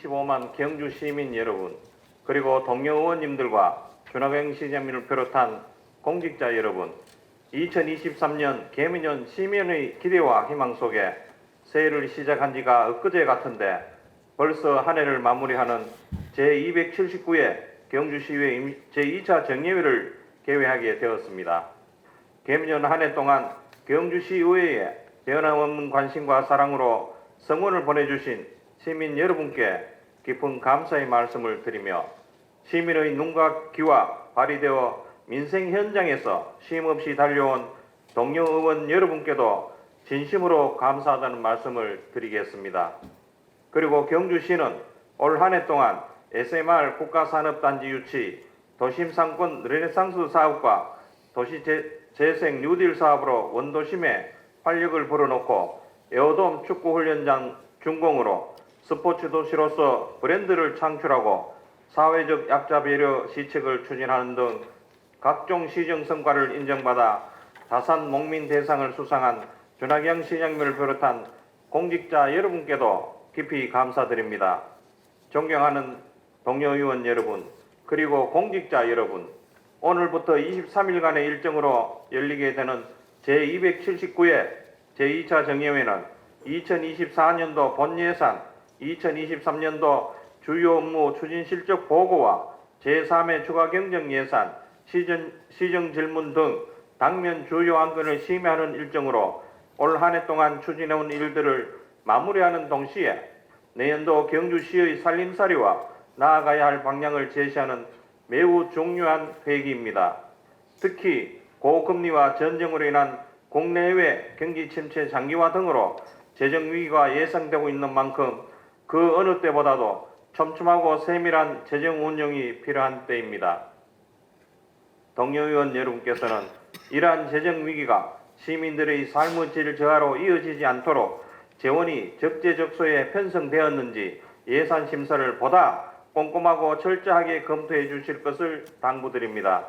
25만 경주 시민 여러분, 그리고 동료 의원님들과 준하경 시장님을 비롯한 공직자 여러분, 2023년 개미년 시민의 기대와 희망 속에 새해를 시작한 지가 엊그제 같은데 벌써 한 해를 마무리하는 제279회 경주시의회 제2차 정례회를 개회하게 되었습니다. 개미년 한 해 동안 경주시의회에 변함없는 관심과 사랑으로 성원을 보내주신 시민 여러분께 깊은 감사의 말씀을 드리며 시민의 눈과 귀와 발휘되어 민생 현장에서 쉼없이 달려온 동료 의원 여러분께도 진심으로 감사하다는 말씀을 드리겠습니다. 그리고 경주시는 올 한 해 동안 SMR 국가산업단지 유치, 도심상권 르네상스 사업과 도시재생 뉴딜 사업으로 원도심에 활력을 불어넣고 에어돔 축구훈련장 준공으로 스포츠 도시로서 브랜드를 창출하고 사회적 약자 배려 시책을 추진하는 등 각종 시정 성과를 인정받아 다산 목민 대상을 수상한 준하경 시장님을 비롯한 공직자 여러분께도 깊이 감사드립니다. 존경하는 동료 의원 여러분, 그리고 공직자 여러분, 오늘부터 23일간의 일정으로 열리게 되는 제279회 제2차 정례회는 2024년도 본예산, 2023년도 주요 업무 추진 실적 보고와 제3회 추가 경정 예산, 시정 질문 등 당면 주요 안건을 심의하는 일정으로 올 한 해 동안 추진해온 일들을 마무리하는 동시에 내년도 경주시의 살림살이와 나아가야 할 방향을 제시하는 매우 중요한 회기입니다. 특히 고금리와 전쟁으로 인한 국내외 경기 침체 장기화 등으로 재정 위기가 예상되고 있는 만큼 그 어느 때보다도 촘촘하고 세밀한 재정 운영이 필요한 때입니다. 동료 의원 여러분께서는 이러한 재정 위기가 시민들의 삶의 질 저하로 이어지지 않도록 재원이 적재적소에 편성되었는지 예산 심사를 보다 꼼꼼하고 철저하게 검토해 주실 것을 당부드립니다.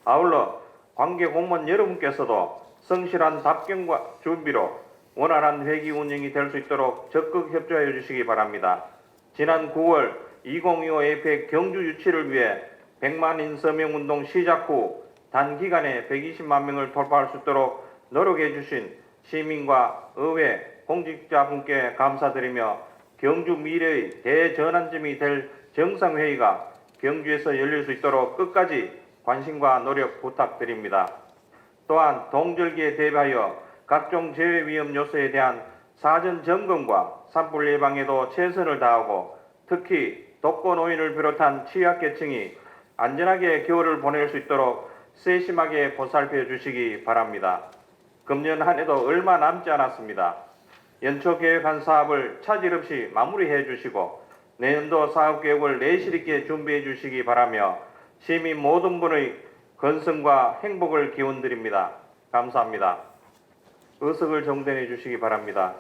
아울러 관계 공무원 여러분께서도 성실한 답변과 준비로 원활한 회기 운영이 될 수 있도록 적극 협조해 주시기 바랍니다. 지난 9월 2025 에이펙 경주 유치를 위해 100만인 서명운동 시작 후 단기간에 120만 명을 돌파할 수 있도록 노력해 주신 시민과 의회 공직자분께 감사드리며 경주 미래의 대전환점이 될 정상회의가 경주에서 열릴 수 있도록 끝까지 관심과 노력 부탁드립니다. 또한 동절기에 대비하여 각종 재해 위험 요소에 대한 사전 점검과 산불 예방에도 최선을 다하고 특히 독거 노인을 비롯한 취약계층이 안전하게 겨울을 보낼 수 있도록 세심하게 보살펴 주시기 바랍니다. 금년 한 해도 얼마 남지 않았습니다. 연초 계획한 사업을 차질 없이 마무리해 주시고 내년도 사업 계획을 내실 있게 준비해 주시기 바라며 시민 모든 분의 건승과 행복을 기원드립니다. 감사합니다. 의석을 정돈해 주시기 바랍니다.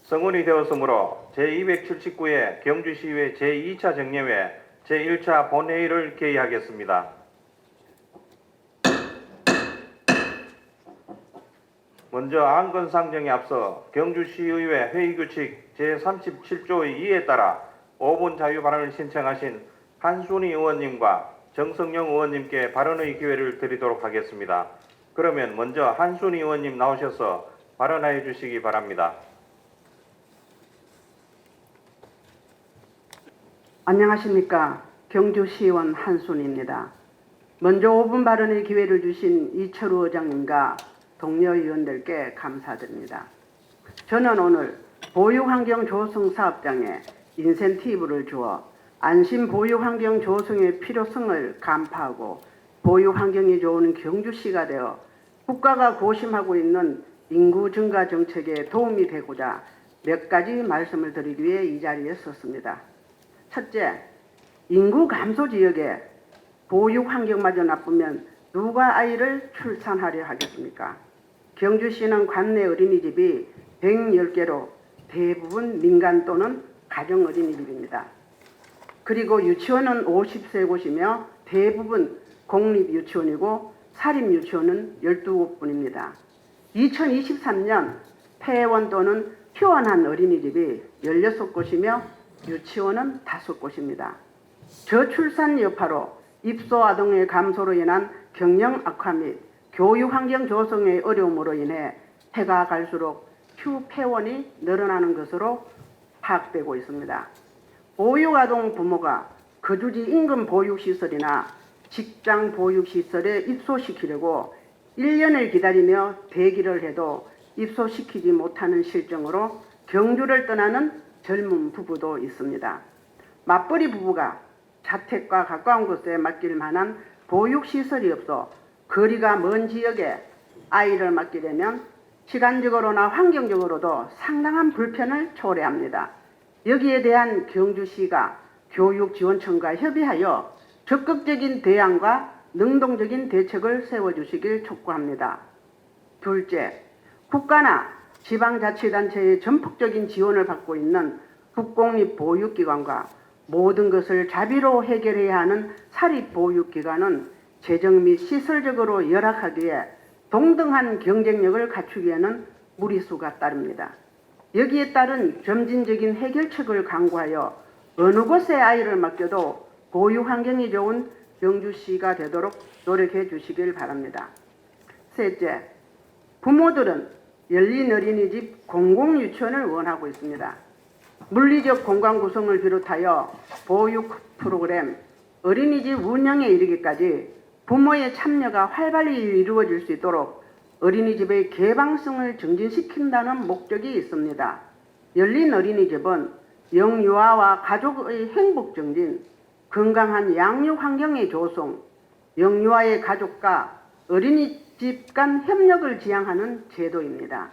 성운이 되었으므로 제279회 경주시의회 제2차 정례회 제1차 본회의를 개의하겠습니다. 먼저 안건 상정에 앞서 경주시의회 회의규칙 제37조의 2에 따라 5분 자유 발언을 신청하신 한순희 의원님과 정성영 의원님께 발언의 기회를 드리도록 하겠습니다. 그러면 먼저 한순희 의원님 나오셔서 발언해 주시기 바랍니다. 안녕하십니까. 경주시의원 한순희입니다. 먼저 5분 발언의 기회를 주신 이철우 의장님과 동료 의원들께 감사드립니다. 저는 오늘 보육환경 조성 사업장에 인센티브를 주어 안심 보육환경 조성의 필요성을 간파하고 보육환경이 좋은 경주시가 되어 국가가 고심하고 있는 인구 증가 정책에 도움이 되고자 몇 가지 말씀을 드리기 위해 이 자리에 섰습니다. 첫째, 인구 감소 지역에 보육환경마저 나쁘면 누가 아이를 출산하려 하겠습니까? 경주시는 관내 어린이집이 110개로 대부분 민간 또는 가정 어린이집입니다. 그리고 유치원은 50세 곳이며 대부분 공립유치원이고 사립유치원은 12곳뿐입니다. 2023년 폐원 또는 휴원한 어린이집이 16곳이며 유치원은 5곳입니다. 저출산 여파로 입소 아동의 감소로 인한 경영 악화 및 교육 환경 조성의 어려움으로 인해 해가 갈수록 휴폐원이 늘어나는 것으로 파악되고 있습니다. 보육아동 부모가 거주지 인근 보육시설이나 직장 보육시설에 입소시키려고 1년을 기다리며 대기를 해도 입소시키지 못하는 실정으로 경주를 떠나는 젊은 부부도 있습니다. 맞벌이 부부가 자택과 가까운 곳에 맡길 만한 보육시설이 없어 거리가 먼 지역에 아이를 맡기려면 시간적으로나 환경적으로도 상당한 불편을 초래합니다. 여기에 대한 경주시가 교육지원청과 협의하여 적극적인 대안과 능동적인 대책을 세워주시길 촉구합니다. 둘째, 국가나 지방자치단체의 전폭적인 지원을 받고 있는 국공립보육기관과 모든 것을 자비로 해결해야 하는 사립보육기관은 재정 및 시설적으로 열악하기에 동등한 경쟁력을 갖추기에는 무리수가 따릅니다. 여기에 따른 점진적인 해결책을 강구하여 어느 곳에 아이를 맡겨도 보육 환경이 좋은 경주시가 되도록 노력해 주시길 바랍니다. 셋째, 부모들은 열린 어린이집 공공유치원을 원하고 있습니다. 물리적 공간 구성을 비롯하여 보육 프로그램, 어린이집 운영에 이르기까지 부모의 참여가 활발히 이루어질 수 있도록 어린이집의 개방성을 증진시킨다는 목적이 있습니다. 열린 어린이집은 영유아와 가족의 행복 증진, 건강한 양육 환경의 조성, 영유아의 가족과 어린이집 간 협력을 지향하는 제도입니다.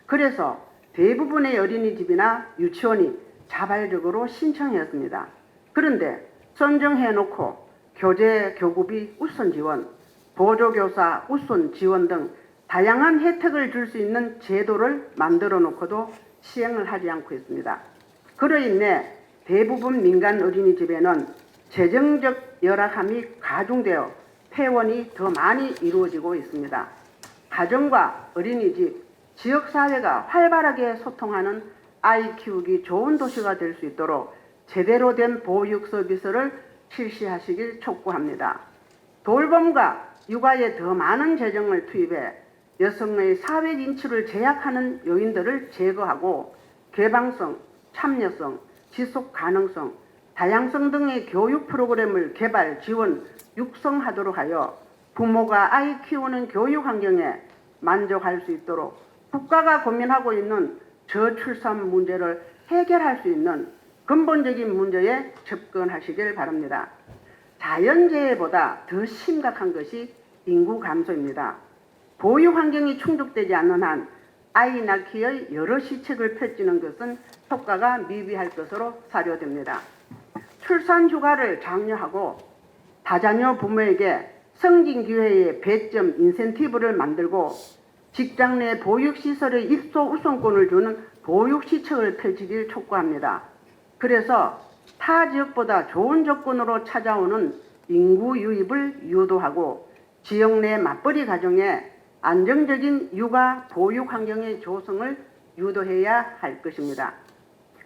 그래서 대부분의 어린이집이나 유치원이 자발적으로 신청했습니다. 그런데 선정해놓고 교재 교구비 우선 지원, 보조교사 우선 지원 등 다양한 혜택을 줄 수 있는 제도를 만들어 놓고도 시행을 하지 않고 있습니다. 그로 인해 대부분 민간 어린이집에는 재정적 열악함이 가중되어 폐원이 더 많이 이루어지고 있습니다. 가정과 어린이집, 지역사회가 활발하게 소통하는 아이 키우기 좋은 도시가 될 수 있도록 제대로 된 보육 서비스를 실시하시길 촉구합니다. 돌봄과 육아에 더 많은 재정을 투입해 여성의 사회 진출을 제약하는 요인들을 제거하고 개방성, 참여성, 지속 가능성, 다양성 등의 교육 프로그램을 개발, 지원, 육성하도록 하여 부모가 아이 키우는 교육 환경에 만족할 수 있도록 국가가 고민하고 있는 저출산 문제를 해결할 수 있는 근본적인 문제에 접근하시길 바랍니다. 자연재해보다 더 심각한 것이 인구 감소입니다. 보육 환경이 충족되지 않는 한 아이 낳기의 여러 시책을 펼치는 것은 효과가 미비할 것으로 사료됩니다. 출산 휴가를 장려하고 다자녀 부모에게 성진 기회의 배점 인센티브를 만들고 직장 내 보육시설의 입소 우선권을 주는 보육시책을 펼치길 촉구합니다. 그래서 타 지역보다 좋은 조건으로 찾아오는 인구 유입을 유도하고 지역 내 맞벌이 가정에 안정적인 육아 보육 환경의 조성을 유도해야 할 것입니다.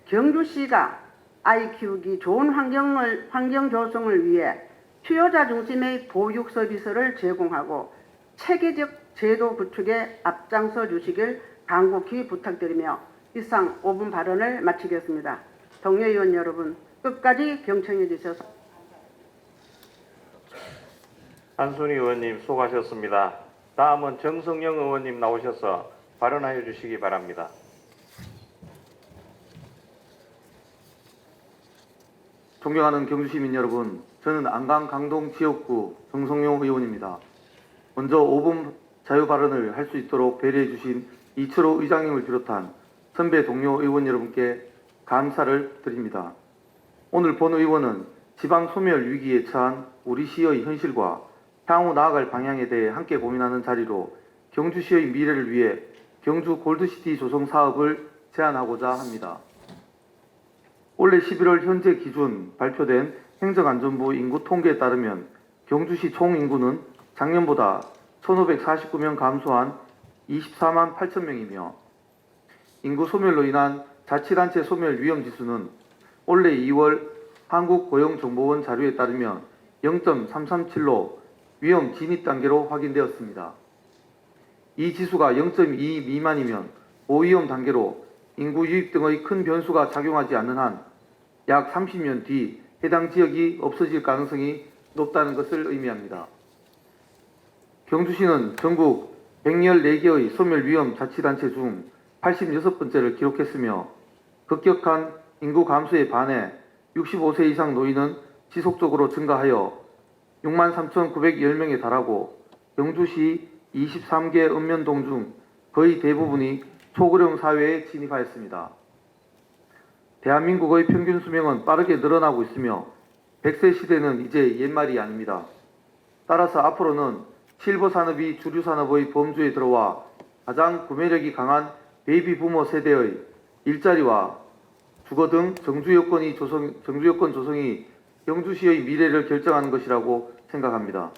경주시가 아이 키우기 좋은 환경 조성을 위해 수요자 중심의 보육 서비스를 제공하고 체계적 제도 구축에 앞장서 주시길 간곡히 부탁드리며 이상 5분 발언을 마치겠습니다. 동료 의원 여러분 끝까지 경청해 주셔서 한순희 의원님 수고하셨습니다. 다음은 정성영 의원님 나오셔서 발언하여 주시기 바랍니다. 존경하는 경주시민 여러분, 저는 안강 강동 지역구 정성용 의원입니다. 먼저 5분 자유 발언을 할 수 있도록 배려해 주신 이철호 의장님을 비롯한 선배 동료 의원 여러분께 감사를 드립니다. 오늘 본 의원은 지방 소멸 위기에 처한 우리 시의 현실과 향후 나아갈 방향에 대해 함께 고민하는 자리로 경주시의 미래를 위해 경주 골드시티 조성 사업을 제안하고자 합니다. 올해 11월 현재 기준 발표된 행정안전부 인구 통계에 따르면 경주시 총 인구는 작년보다 1,549명 감소한 24만 8천 명이며 인구 소멸로 인한 자치단체 소멸 위험지수는 올해 2월 한국고용정보원 자료에 따르면 0.337로 위험 진입 단계로 확인되었습니다. 이 지수가 0.2 미만이면 고위험 단계로 인구 유입 등의 큰 변수가 작용하지 않는 한 약 30년 뒤 해당 지역이 없어질 가능성이 높다는 것을 의미합니다. 경주시는 전국 114개의 소멸위험 자치단체 중 86번째를 기록했으며 급격한 인구 감소에 반해 65세 이상 노인은 지속적으로 증가하여 63,910명에 달하고 경주시 23개 읍면동 중 거의 대부분이 초고령 사회에 진입하였습니다. 대한민국의 평균 수명은 빠르게 늘어나고 있으며 100세 시대는 이제 옛말이 아닙니다. 따라서 앞으로는 실버 산업이 주류 산업의 범주에 들어와 가장 구매력이 강한 베이비 부머 세대의 일자리와 주거 등 정주 여건 조성이 경주시의 미래를 결정하는 것이라고 생각합니다.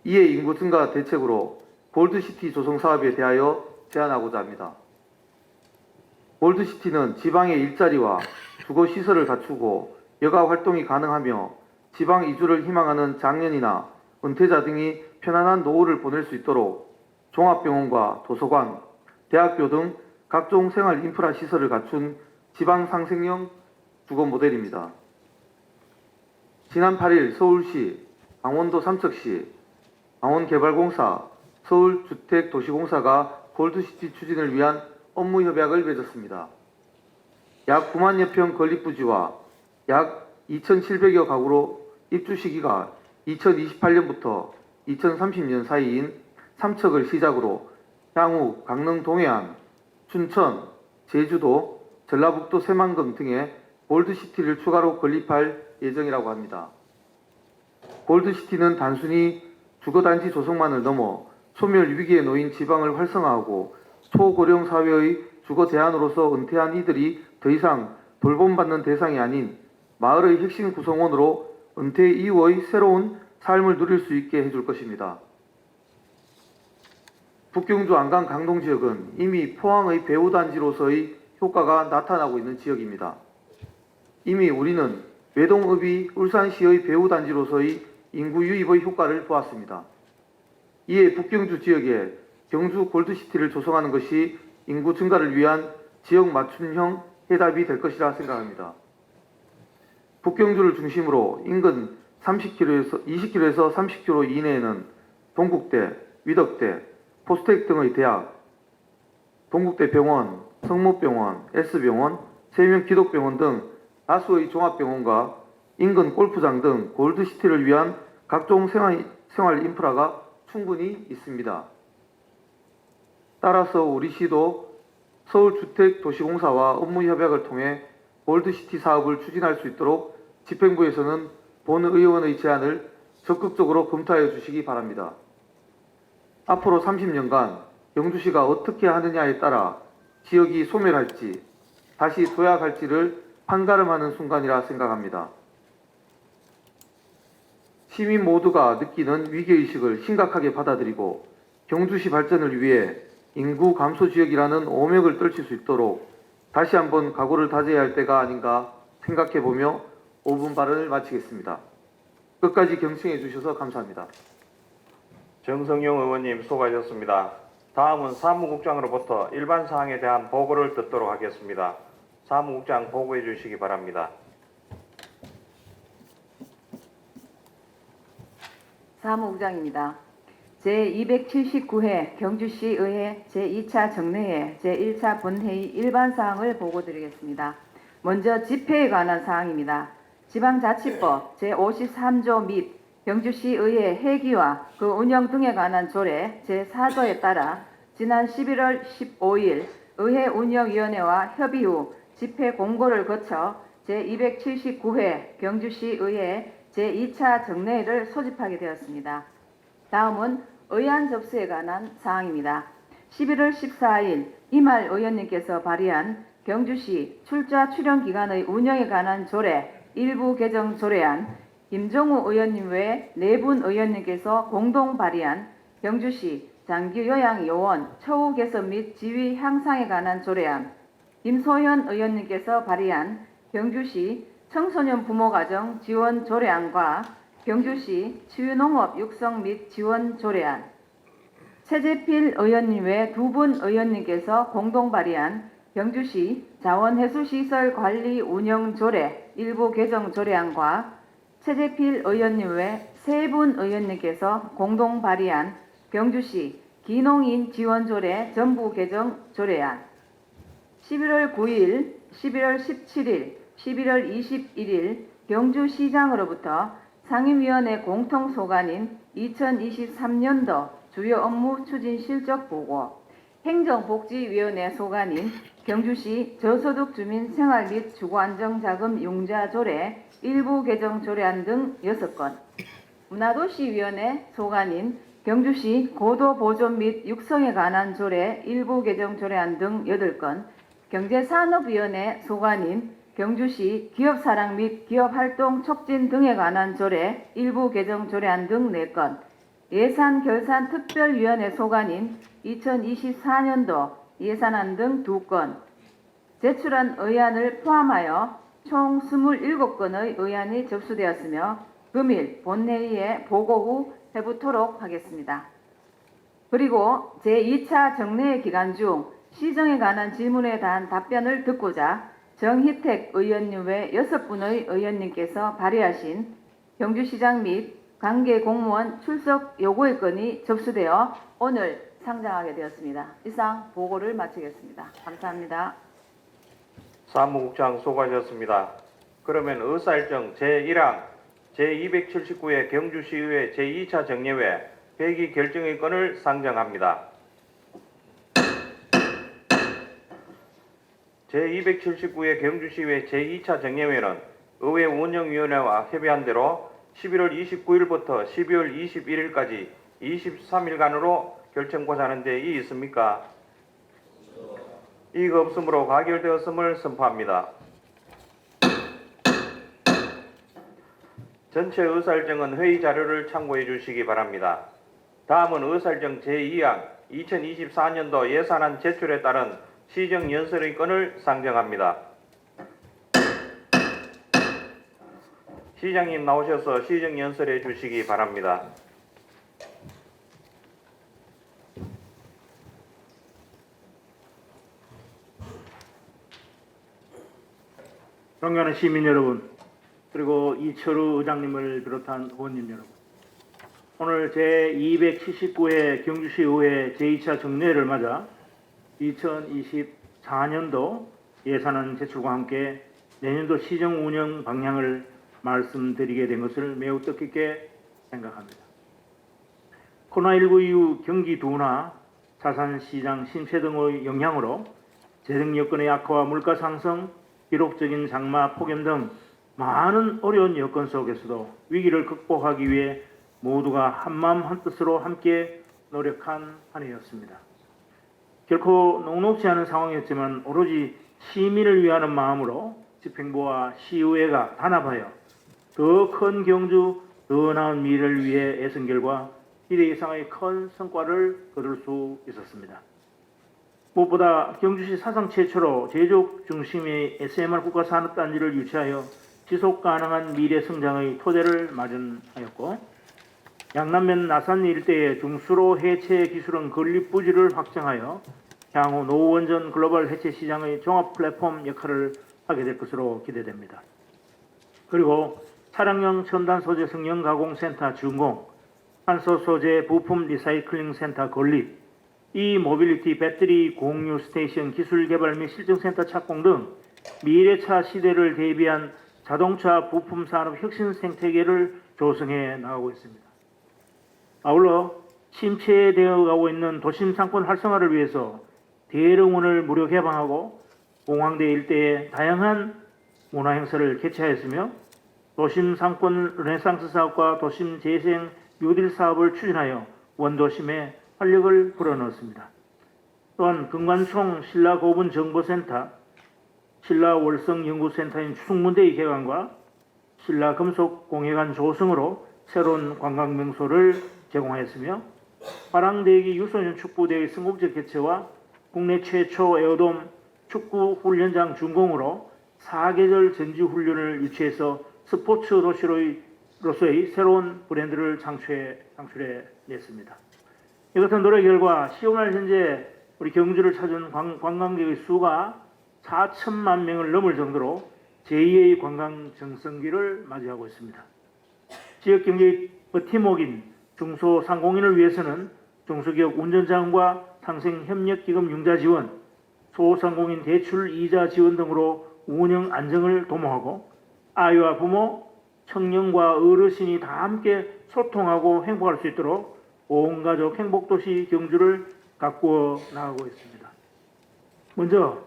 이에 인구 증가 대책으로 골드시티 조성 사업에 대하여 제안하고자 합니다. 골드시티는 지방의 일자리와 주거 시설을 갖추고 여가 활동이 가능하며 지방 이주를 희망하는 장년이나 은퇴자 등이 편안한 노후를 보낼 수 있도록 종합병원과 도서관, 대학교 등 각종 생활 인프라 시설을 갖춘 지방 상생형 주거 모델입니다. 지난 8일 서울시, 강원도 삼척시, 강원개발공사, 서울주택도시공사가 골드시티 추진을 위한 업무 협약을 맺었습니다. 약 9만여 평 건립부지와 약 2,700여 가구로 입주 시기가 2028년부터 2030년 사이인 삼척을 시작으로 향후 강릉 동해안, 춘천, 제주도, 전라북도 새만금 등에 골드시티를 추가로 건립할 예정이라고 합니다. 골드시티는 단순히 주거단지 조성만을 넘어 소멸 위기에 놓인 지방을 활성화하고 초고령 사회의 주거 대안으로서 은퇴한 이들이 더 이상 돌봄받는 대상이 아닌 마을의 핵심 구성원으로 은퇴 이후의 새로운 삶을 누릴 수 있게 해줄 것입니다. 북경주 안강 강동 지역은 이미 포항의 배후단지로서의 효과가 나타나고 있는 지역입니다. 이미 우리는 외동읍이 울산시의 배후단지로서의 인구 유입의 효과를 보았습니다. 이에 북경주 지역에 경주 골드시티를 조성하는 것이 인구 증가를 위한 지역 맞춤형 해답이 될 것이라 생각합니다. 북경주를 중심으로 인근 20km에서 30km 이내에는 동국대, 위덕대, 포스텍 등의 대학, 동국대 병원, 성모병원, S병원, 세명기독병원 등 다수의 종합병원과 인근 골프장 등 골드시티를 위한 각종 생활 인프라가 충분히 있습니다. 따라서 우리 시도 서울주택도시공사와 업무협약을 통해 골드시티 사업을 추진할 수 있도록 집행부에서는 본 의원의 제안을 적극적으로 검토하여 주시기 바랍니다. 앞으로 30년간 경주시가 어떻게 하느냐에 따라 지역이 소멸할지 다시 도약할지를 판가름하는 순간이라 생각합니다. 시민 모두가 느끼는 위기의식을 심각하게 받아들이고 경주시 발전을 위해 인구 감소 지역이라는 오명을 떨칠 수 있도록 다시 한번 각오를 다져야 할 때가 아닌가 생각해보며 5분 발언을 마치겠습니다. 끝까지 경청해 주셔서 감사합니다. 정성용 의원님 수고하셨습니다. 다음은 사무국장으로부터 일반 사항에 대한 보고를 듣도록 하겠습니다. 사무국장 보고해 주시기 바랍니다. 사무국장입니다. 제279회 경주시의회 제2차 정례회 제1차 본회의 일반사항을 보고드리겠습니다. 먼저 집회에 관한 사항입니다. 지방자치법 제53조 및 경주시의회 회기와 그 운영 등에 관한 조례 제4조에 따라 지난 11월 15일 의회운영위원회와 협의 후 집회 공고를 거쳐 제279회 경주시의회 제2차 정례회를 소집하게 되었습니다. 다음은 의안 접수에 관한 사항입니다. 11월 14일 이말 의원님께서 발의한 경주시 출자 출연 기간의 운영에 관한 조례 일부 개정 조례안, 김정우 의원님 외 4분 의원님께서 공동 발의한 경주시 장기 요양 요원 처우 개선 및 지위 향상에 관한 조례안, 김소현 의원님께서 발의한 경주시 청소년 부모가정 지원 조례안과 경주시 치유농업 육성 및 지원 조례안, 최재필 의원님 외 두 분 의원님께서 공동 발의한 경주시 자원해수시설 관리 운영 조례 일부 개정 조례안과 최재필 의원님 외 세 분 의원님께서 공동 발의한 경주시 기농인 지원 조례 전부 개정 조례안, 11월 9일, 11월 17일, 11월 21일 경주시장으로부터 상임위원회 공통소관인 2023년도 주요 업무 추진 실적 보고, 행정복지위원회 소관인 경주시 저소득 주민 생활 및 주거안정자금 융자 조례 일부 개정 조례안 등 6건, 문화도시위원회 소관인 경주시 고도보존 및 육성에 관한 조례 일부 개정 조례안 등 8건, 경제산업위원회 소관인 경주시 기업사랑 및 기업활동 촉진 등에 관한 조례 일부 개정 조례안 등 4건, 예산결산특별위원회 소관인 2024년도 예산안 등 2건, 제출한 의안을 포함하여 총 27건의 의안이 접수되었으며 금일 본회의에 보고 후 회부토록 하겠습니다. 그리고 제2차 정례 기간 중 시정에 관한 질문에 대한 답변을 듣고자 정희택 의원님 외 6분의 의원님께서 발의하신 경주시장 및 관계 공무원 출석 요구의 건이 접수되어 오늘 상정하게 되었습니다. 이상 보고를 마치겠습니다. 감사합니다. 사무국장 수고하셨습니다. 그러면 의사일정 제1항 제279회 경주시의회 제2차 정례회 회기 결정의 건을 상정합니다. 제279회 경주시의회 제2차 정례회는 의회 운영위원회와 협의한 대로 11월 29일부터 12월 21일까지 23일간으로 결정고자 하는 데 이의 있습니까? 이의가 없으므로 가결되었음을 선포합니다. 전체 의사일정은 회의 자료를 참고해 주시기 바랍니다. 다음은 의사일정 제2항 2024년도 예산안 제출에 따른 시정연설의 건을 상정합니다. 시장님 나오셔서 시정연설해 주시기 바랍니다. 존경하는 시민 여러분, 그리고 이철우 의장님을 비롯한 의원님 여러분, 오늘 제279회 경주시의회 제2차 정례를 맞아 2024년도 예산안 제출과 함께 내년도 시정 운영 방향을 말씀드리게 된 것을 매우 뜻깊게 생각합니다. 코로나19 이후 경기 둔화, 자산시장 침체 등의 영향으로 재정 여건의 악화와 물가 상승, 기록적인 장마 폭염 등 많은 어려운 여건 속에서도 위기를 극복하기 위해 모두가 한마음 한뜻으로 함께 노력한 한 해였습니다. 결코 녹록지 않은 상황이었지만 오로지 시민을 위하는 마음으로 집행부와 시의회가 단합하여 더 큰 경주, 더 나은 미래를 위해 애쓴 결과 기대 이상의 큰 성과를 거둘 수 있었습니다. 무엇보다 경주시 사상 최초로 제조업 중심의 SMR 국가산업단지를 유치하여 지속가능한 미래 성장의 토대를 마련하였고, 양남면 나산 일대의 중수로 해체 기술은 건립부지를 확장하여 향후 노원전 글로벌 해체 시장의 종합 플랫폼 역할을 하게 될 것으로 기대됩니다. 그리고 차량용 첨단 소재 성형 가공센터 준공, 탄소 소재 부품 리사이클링 센터 건립, 모빌리티 배터리 공유 스테이션 기술 개발 및 실증센터 착공 등 미래차 시대를 대비한 자동차 부품 산업 혁신 생태계를 조성해 나가고 있습니다. 아울러 침체되어 가고 있는 도심 상권 활성화를 위해서 대릉원을 무료 개방하고 공항대 일대에 다양한 문화행사를 개최하였으며, 도심 상권 르네상스 사업과 도심 재생 뉴딜 사업을 추진하여 원도심에 활력을 불어넣었습니다. 또한 금관총 신라고분 정보센터, 신라월성연구센터인 충문대의 개관과 신라금속공예관 조성으로 새로운 관광명소를 제공하였으며, 화랑대기 유소년 축구대회 성공적 개최와 국내 최초 에어돔 축구 훈련장 준공으로 4계절 전지 훈련을 유치해서 스포츠 도시로서의 새로운 브랜드를 창출해 냈습니다. 이같은 노력 결과 10월 현재 우리 경주를 찾은 관광객의 수가 4천만 명을 넘을 정도로 제2의 관광 정성기를 맞이하고 있습니다. 지역 경제의 버팀목인 중소상공인을 위해서는 중소기업 운전자금과 상생협력기금 융자 지원, 소상공인 대출 이자 지원 등으로 운영 안정을 도모하고 아이와 부모, 청년과 어르신이 다 함께 소통하고 행복할 수 있도록 온 가족 행복도시 경주를 가꾸어 나가고 있습니다. 먼저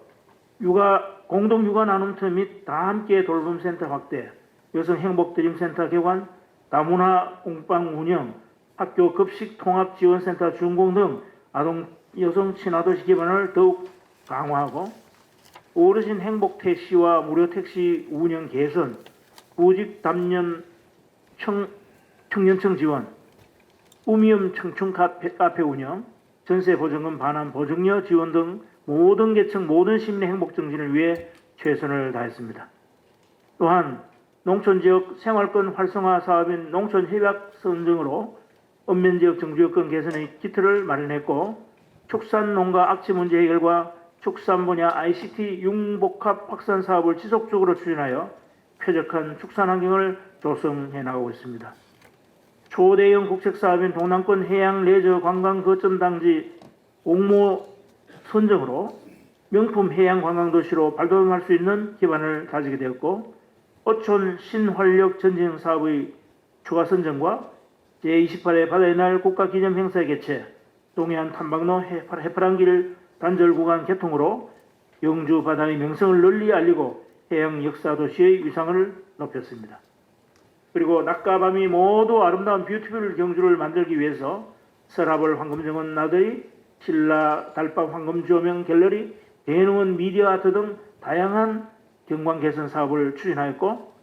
공동 육아 나눔터 및 다 함께 돌봄센터 확대, 여성 행복드림센터 개관, 다문화 공방 운영, 학교 급식 통합 지원센터 준공 등 아동 여성 친화도시 기반을 더욱 강화하고 어르신 행복 택시와 무료 택시 운영 개선, 구직 담년 청년층 지원, 우미음 청춘 카페 운영, 전세 보증금 반환 보증료 지원 등 모든 계층 모든 시민의 행복 정진을 위해 최선을 다했습니다. 또한 농촌지역 생활권 활성화 사업인 농촌협약 선정으로 읍면지역 정주여건 개선의 기틀을 마련했고 축산농가 악취 문제 해결과 축산 분야 ICT 융복합 확산 사업을 지속적으로 추진하여 쾌적한 축산 환경을 조성해 나가고 있습니다. 초대형 국책사업인 동남권 해양 레저 관광 거점 당지 옥모 선정으로 명품 해양 관광 도시로 발돋움할 수 있는 기반을 다지게 되었고 어촌 신활력 전쟁 사업의 추가 선정과 제28회 바다의 날 국가기념 행사의 개최, 동해안 탐방로 해파랑길 단절 구간 개통으로 영주 바다의 명성을 널리 알리고 해양 역사 도시의 위상을 높였습니다. 그리고 낮과 밤이 모두 아름다운 뷰티풀 경주를 만들기 위해서 서라벌 황금정원 나들이, 신라 달밤 황금 조명 갤러리, 대농원 미디어 아트 등 다양한 경관 개선 사업을 추진하였고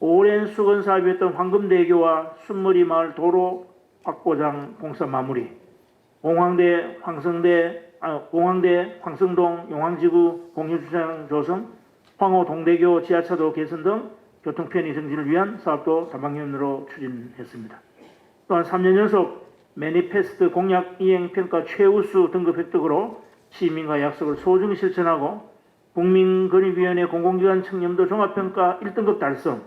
오랜 수건 사업이었던 황금대교와 순머리 마을 도로 확보장 공사 마무리, 공항대 황성동 용왕지구 공유주차장 조성, 황호 동대교 지하차도 개선 등 교통 편의 증진을 위한 사업도 다방면으로 추진했습니다. 또한 3년 연속 매니페스트 공약 이행 평가 최우수 등급 획득으로 시민과 약속을 소중히 실천하고 국민권익위원회 공공기관 청렴도 종합평가 1등급 달성,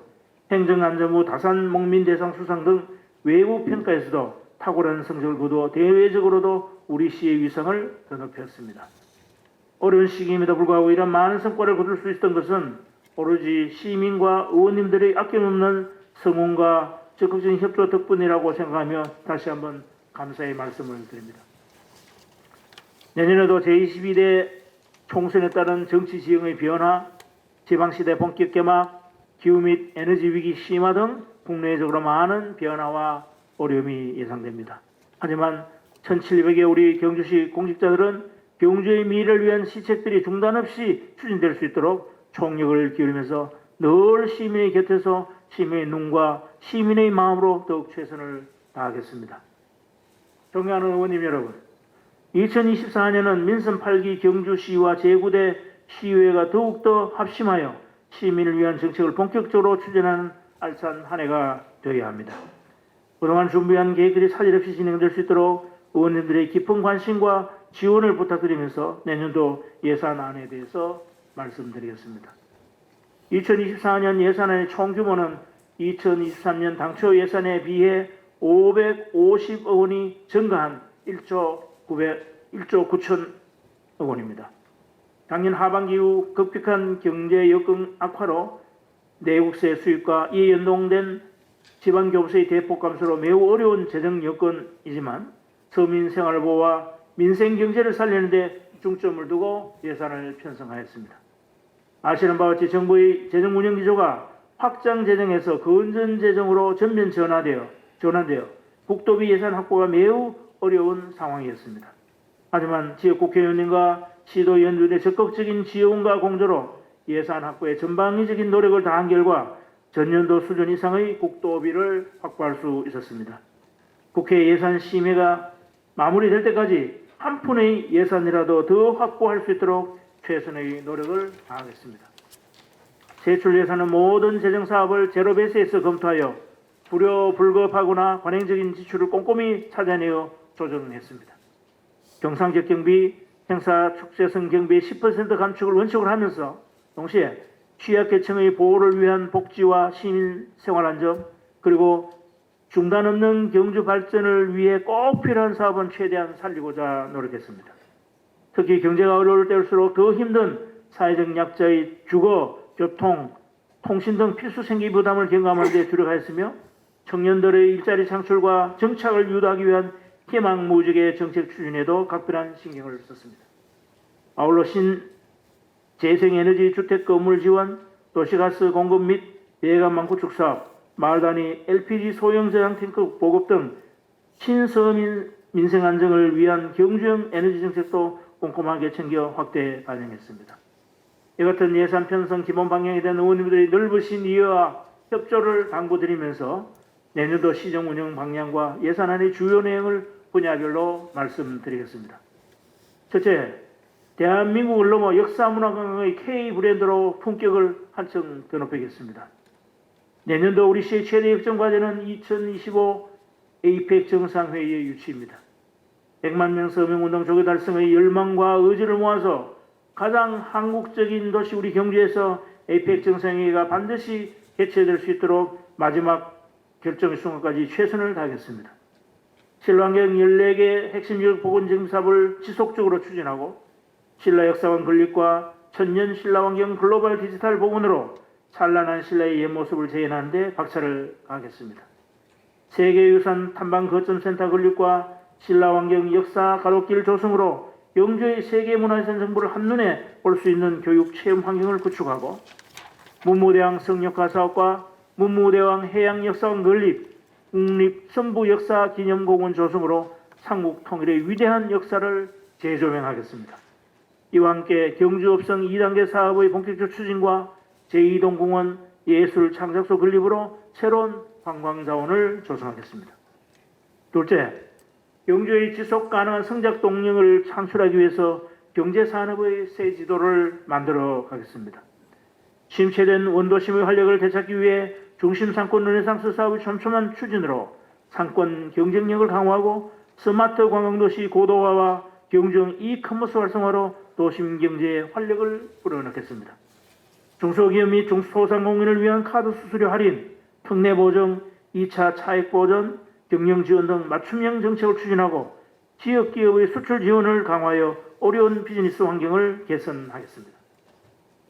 행정안전부 다산목민대상 수상 등 외부 평가에서도 탁월한 성적을 거두어 대외적으로도 우리 시의 위상을 더 높였습니다. 어려운 시기임에도 불구하고 이런 많은 성과를 거둘 수 있었던 것은 오로지 시민과 의원님들의 아낌없는 성원과 적극적인 협조 덕분이라고 생각하며 다시 한번 감사의 말씀을 드립니다. 내년에도 제22대 총선에 따른 정치 지형의 변화, 지방시대 본격 개막, 기후 및 에너지 위기 심화 등 국내적으로 많은 변화와 어려움이 예상됩니다. 하지만 1700의 우리 경주시 공직자들은 경주의 미래를 위한 시책들이 중단 없이 추진될 수 있도록 총력을 기울이면서 늘 시민의 곁에서 시민의 눈과 시민의 마음으로 더욱 최선을 다하겠습니다. 존경하는 의원님 여러분, 2024년은 민선 8기 경주시와 제9대 시의회가 더욱더 합심하여 시민을 위한 정책을 본격적으로 추진하는 알찬 한 해가 되어야 합니다. 그동안 준비한 계획들이 차질없이 진행될 수 있도록 의원님들의 깊은 관심과 지원을 부탁드리면서 내년도 예산안에 대해서 말씀드리겠습니다. 2024년 예산안의 총 규모는 2023년 당초 예산에 비해 550억 원이 증가한 1조 9천억 원입니다. 작년 하반기 이후 급격한 경제 여건 악화로 내국세 수입과 이에 연동된 지방교부세의 대폭 감소로 매우 어려운 재정 여건이지만 서민 생활보호와 민생 경제를 살리는 데 중점을 두고 예산을 편성하였습니다. 아시는 바와 같이 정부의 재정 운영 기조가 확장 재정에서 건전 재정으로 전면 전환되어 국도비 예산 확보가 매우 어려운 상황이었습니다. 하지만 지역 국회의원님과 시도의원들의 적극적인 지원과 공조로 예산 확보에 전방위적인 노력을 다한 결과 전년도 수준 이상의 국도비를 확보할 수 있었습니다. 국회 예산 심의가 마무리될 때까지 한 푼의 예산이라도 더 확보할 수 있도록 최선의 노력을 다하겠습니다. 세출 예산은 모든 재정 사업을 제로 베이스에서 검토하여 불가하거나 관행적인 지출을 꼼꼼히 찾아내어 조정했습니다. 경상지역 경비, 행사 축제성 경비의 10% 감축을 원칙으로 하면서 동시에 취약계층의 보호를 위한 복지와 시민 생활 안정, 그리고 중단 없는 경주 발전을 위해 꼭 필요한 사업은 최대한 살리고자 노력했습니다. 특히 경제가 어려울 때일수록 더 힘든 사회적 약자의 주거, 교통, 통신 등 필수 생계 부담을 경감하는 데 주력하였으며 청년들의 일자리 창출과 정착을 유도하기 위한 희망 무적의 정책 추진에도 각별한 신경을 썼습니다. 아울러 재생에너지 주택 건물 지원, 도시가스 공급 및 예감망 구축 사업, 마을 단위 LPG 소형 저장 탱크 보급 등 신서민 민생 안정을 위한 경주형 에너지 정책도 꼼꼼하게 챙겨 확대 반영했습니다. 이 같은 예산 편성 기본 방향에 대한 의원님들의 넓으신 이해와 협조를 당부드리면서 내년도 시정 운영 방향과 예산안의 주요 내용을 분야별로 말씀드리겠습니다. 첫째, 대한민국을 넘어 역사 문화 관광의 K 브랜드로 품격을 한층 더 높이겠습니다. 내년도 우리 시의 최대 역점 과제는 2025 APEC 정상회의의 유치입니다. 100만 명 서명운동 조기 달성의 열망과 의지를 모아서 가장 한국적인 도시 우리 경주에서 APEC 정상회의가 반드시 개최될 수 있도록 마지막 결정의 순간까지 최선을 다하겠습니다. 신라환경 14개 핵심 지역 보건 사업을 지속적으로 추진하고 신라역사관 건립과 천년 신라환경 글로벌 디지털 복원으로 찬란한 신라의 옛 모습을 재현하는 데 박차를 가하겠습니다. 세계유산 탐방 거점센터 건립과 신라환경 역사 가로길 조성으로 영주의 세계문화유산 정보를 한눈에 볼 수 있는 교육 체험 환경을 구축하고 문무대왕 성역화 사업과 문무대왕 해양역사관 건립, 국립선부역사기념공원 조성으로 삼국 통일의 위대한 역사를 재조명하겠습니다. 이와 함께 경주업성 2단계 사업의 본격적 추진과 제2동공원 예술 창작소 건립으로 새로운 관광자원을 조성하겠습니다. 둘째, 경주의 지속 가능한 성장 동력을 창출하기 위해서 경제산업의 새 지도를 만들어 가겠습니다. 침체된 원도심의 활력을 되찾기 위해 중심 상권 르네상스 사업의 촘촘한 추진으로 상권 경쟁력을 강화하고 스마트 관광도시 고도화와 경주형 이커머스 활성화로 도심 경제의 활력을 불어넣겠습니다. 중소기업 및 중소상공인을 위한 카드 수수료 할인, 특례 보정, 2차 차액 보전, 경영 지원 등 맞춤형 정책을 추진하고 지역 기업의 수출 지원을 강화하여 어려운 비즈니스 환경을 개선하겠습니다.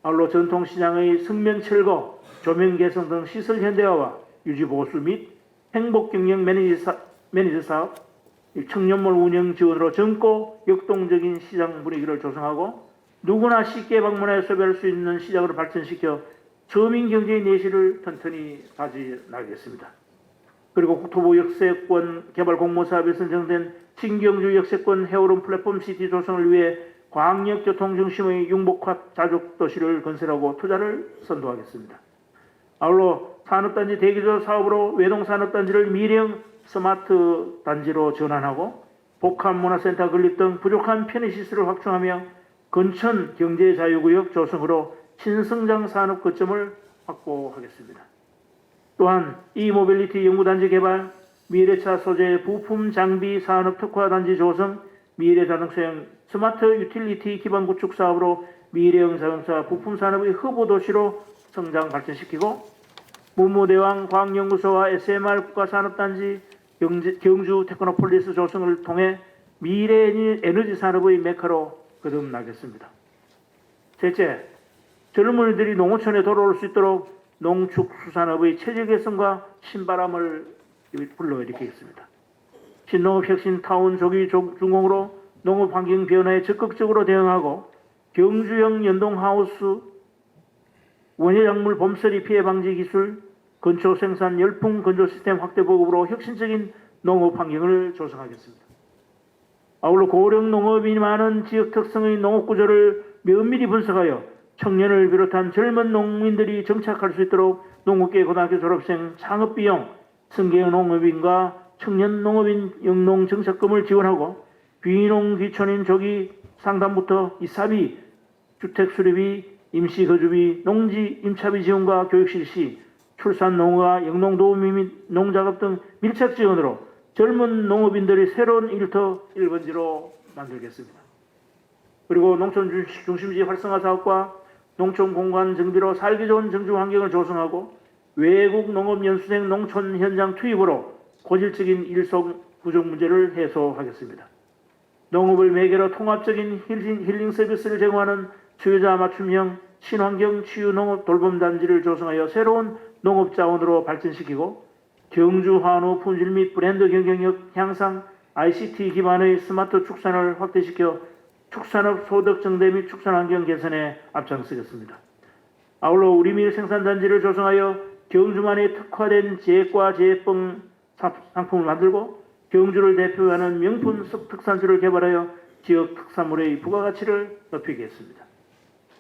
아울러 전통시장의 성면 철거, 조명 개선 등 시설 현대화와 유지 보수 및 행복 경영 매니저 사업, 청년몰 운영 지원으로 젊고 역동적인 시장 분위기를 조성하고 누구나 쉽게 방문하여 소비할 수 있는 시장으로 발전시켜 서민 경제의 내실을 튼튼히 가져나가겠습니다. 그리고 국토부 역세권 개발 공모사업에 선정된 신경주 역세권 해오름 플랫폼 시티 조성을 위해 광역교통 중심의 융복합 자족도시를 건설하고 투자를 선도하겠습니다. 아울러 산업단지 대기조 사업으로 외동산업단지를 미래형 스마트 단지로 전환하고 복합문화센터 건립 등 부족한 편의시설을 확충하며 근천 경제자유구역 조성으로 신성장 산업 거점을 확보하겠습니다. 또한 이모빌리티 연구단지 개발, 미래차 소재 부품 장비 산업 특화단지 조성, 미래자동차형 스마트 유틸리티 기반 구축 사업으로 미래형 자동차 부품 산업의 허브 도시로 성장 발전시키고 문무대왕 과학연구소와 SMR 국가산업단지 경주 테크노폴리스 조성을 통해 미래 에너지 산업의 메카로 거듭나겠습니다. 셋째, 젊은이들이 농어촌에 돌아올 수 있도록 농축수산업의 체질 개선과 신바람을 불러일으키겠습니다. 신농업 혁신 타운 조기 준공으로 농업 환경 변화에 적극적으로 대응하고 경주형 연동하우스, 원예작물 봄서리 피해 방지 기술, 건초 생산 열풍 건조 시스템 확대 보급으로 혁신적인 농업 환경을 조성하겠습니다. 아울러 고령 농업인이 많은 지역 특성의 농업 구조를 면밀히 분석하여 청년을 비롯한 젊은 농민들이 정착할 수 있도록 농업계 고등학교 졸업생 창업비용, 승계형 농업인과 청년 농업인 영농 정착금을 지원하고 귀농 귀촌인 조기 상담부터 이사비, 주택 수리비, 임시거주비, 농지 임차비 지원과 교육 실시, 출산 농어와 영농도우미 및 농작업 등 밀착 지원으로 젊은 농업인들이 새로운 일터 1번지로 만들겠습니다. 그리고 농촌 중심지 활성화 사업과 농촌 공간 정비로 살기 좋은 정주 환경을 조성하고 외국 농업 연수생 농촌 현장 투입으로 고질적인 일손 부족 문제를 해소하겠습니다. 농업을 매개로 통합적인 힐링 서비스를 제공하는 수요자 맞춤형 친환경 치유 농업 돌봄단지를 조성하여 새로운 농업 자원으로 발전시키고 경주 한우 품질 및 브랜드 경쟁력 향상 ICT 기반의 스마트 축산을 확대시켜 축산업 소득 증대 및 축산 환경 개선에 앞장서겠습니다. 아울러 우리밀 생산단지를 조성하여 경주만의 특화된 제과 제품 상품을 만들고 경주를 대표하는 명품 특산주를 개발하여 지역 특산물의 부가가치를 높이겠습니다.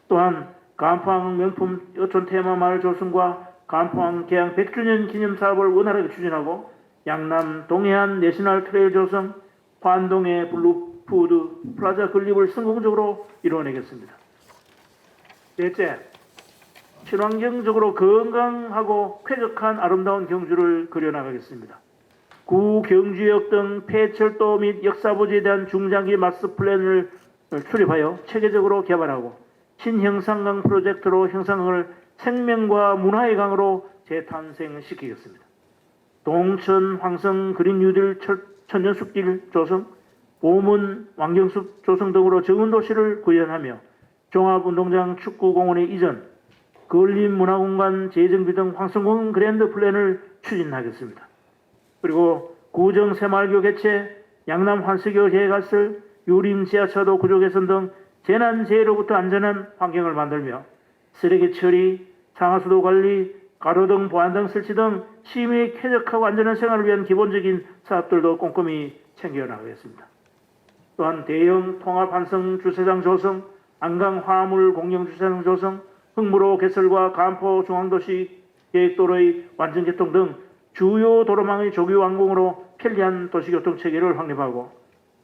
또한 간포항 명품 어촌 테마 마을 조성과 간포항 개항 100주년 기념 사업을 원활하게 추진하고 양남 동해안 내셔널 트레일 조성, 관동의 블루푸드 플라자 건립을 성공적으로 이루어내겠습니다. 넷째, 친환경적으로 건강하고 쾌적한 아름다운 경주를 그려나가겠습니다. 구 경주역 등 폐철도 및 역사부지에 대한 중장기 마스터 플랜을 수립하여 체계적으로 개발하고 신형상강 프로젝트로 형상강을 생명과 문화의 강으로 재탄생시키겠습니다. 동천 황성 그린 뉴딜 천연숲길 조성, 보문 왕경숲 조성 등으로 정은도시를 구현하며 종합운동장 축구공원의 이전, 근린문화공간 재정비 등 황성공원 그랜드 플랜을 추진하겠습니다. 그리고 구정 새마을교 개최, 양남 환수교 계획가설, 유림 지하차도 구조 개선 등 재난재해로부터 안전한 환경을 만들며 쓰레기 처리, 상하수도 관리, 가로등 보안 등 설치 등 시민의 쾌적하고 안전한 생활을 위한 기본적인 사업들도 꼼꼼히 챙겨나가겠습니다. 또한 대형 통합 환성 주차장 조성, 안강 화물 공영 주차장 조성, 흥무로 개설과 간포 중앙도시 계획도로의 완전 개통 등 주요 도로망의 조기 완공으로 편리한 도시교통 체계를 확립하고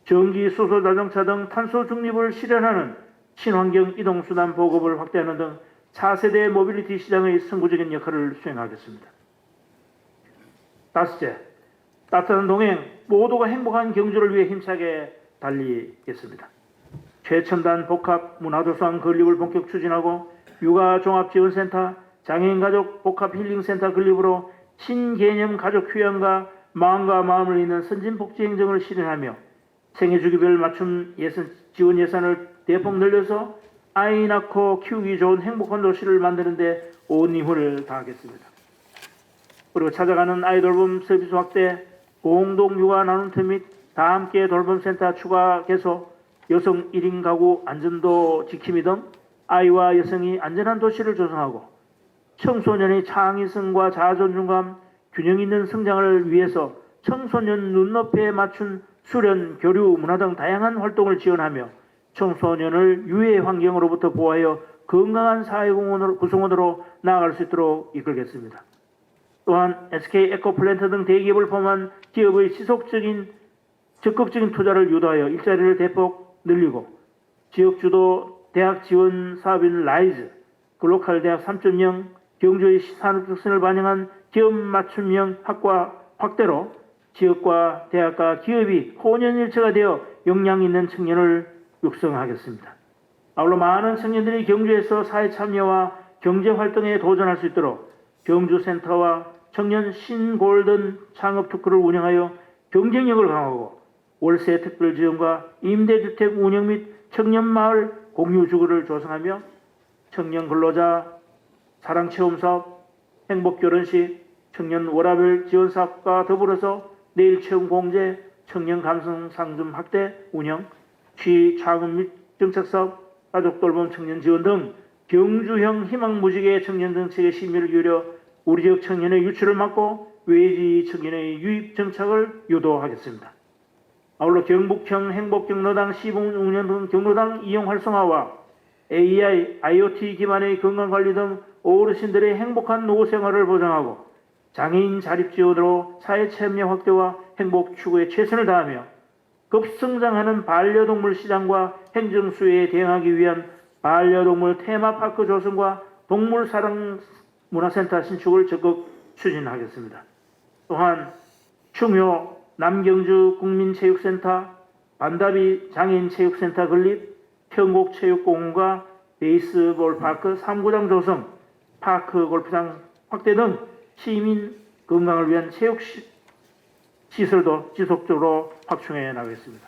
전기 수소 자동차 등 탄소 중립을 실현하는 친환경 이동수단 보급을 확대하는 등 4세대 모빌리티 시장의 선구적인 역할을 수행하겠습니다. 다섯째, 따뜻한 동행, 모두가 행복한 경주를 위해 힘차게 달리겠습니다. 최첨단 복합 문화도서관 건립을 본격 추진하고 육아종합지원센터, 장애인가족 복합힐링센터 건립으로 신개념 가족 휴양과 마음과 마음을 잇는 선진복지행정을 실현하며 생애주기별 맞춤 지원 예산을 대폭 늘려서 아이 낳고 키우기 좋은 행복한 도시를 만드는 데 온 힘을 다하겠습니다. 그리고 찾아가는 아이 돌봄 서비스 확대, 공동 육아 나눔터 및 다함께 돌봄센터 추가 개소, 여성 1인 가구 안전도 지킴이 등 아이와 여성이 안전한 도시를 조성하고 청소년의 창의성과 자아존중감, 균형 있는 성장을 위해서 청소년 눈높이에 맞춘 수련, 교류, 문화 등 다양한 활동을 지원하며 청소년을 유해 환경으로부터 보호하여 건강한 사회 구성원으로 나아갈 수 있도록 이끌겠습니다. 또한 SK 에코플랜트 등 대기업을 포함한 기업의 적극적인 투자를 유도하여 일자리를 대폭 늘리고 지역주도 대학 지원 사업인 라이즈, 글로컬 대학 3.0, 경주의 산업 혁신을 반영한 기업 맞춤형 학과 확대로 지역과 대학과 기업이 혼연일체가 되어 역량 있는 청년을 육성하겠습니다. 아울러 많은 청년들이 경주에서 사회 참여와 경제 활동에 도전할 수 있도록 경주센터와 청년 신골든 창업 특구를 운영하여 경쟁력을 강화하고 월세 특별 지원과 임대주택 운영 및 청년마을 공유주거를 조성하며 청년 근로자 사랑체험사업, 행복결혼식, 청년 워라밸 지원사업과 더불어서 내일체험공제, 청년 감성 상점 확대 운영, 취창업 및 정책사업, 가족돌봄 청년 지원 등 경주형 희망무지개 청년 정책에 심의를 기울여 우리 지역 청년의 유출을 막고 외지 청년의 유입 정착을 유도하겠습니다. 아울러 경북형 행복경로당 시범 운영 등 경로당 이용 활성화와 AI, IoT 기반의 건강관리 등 어르신들의 행복한 노후 생활을 보장하고 장애인 자립 지원으로 사회 참여 확대와 행복 추구에 최선을 다하며 급성장하는 반려동물 시장과 행정 수혜에 대응하기 위한 반려동물 테마파크 조성과 동물사랑 문화센터 신축을 적극 추진하겠습니다. 또한 충효 남경주 국민체육센터, 반다비 장애인체육센터 건립, 평곡체육공원과 베이스볼파크 3구장 조성, 파크 골프장 확대 등 시민 건강을 위한 체육시설도 지속적으로 확충해 나가겠습니다.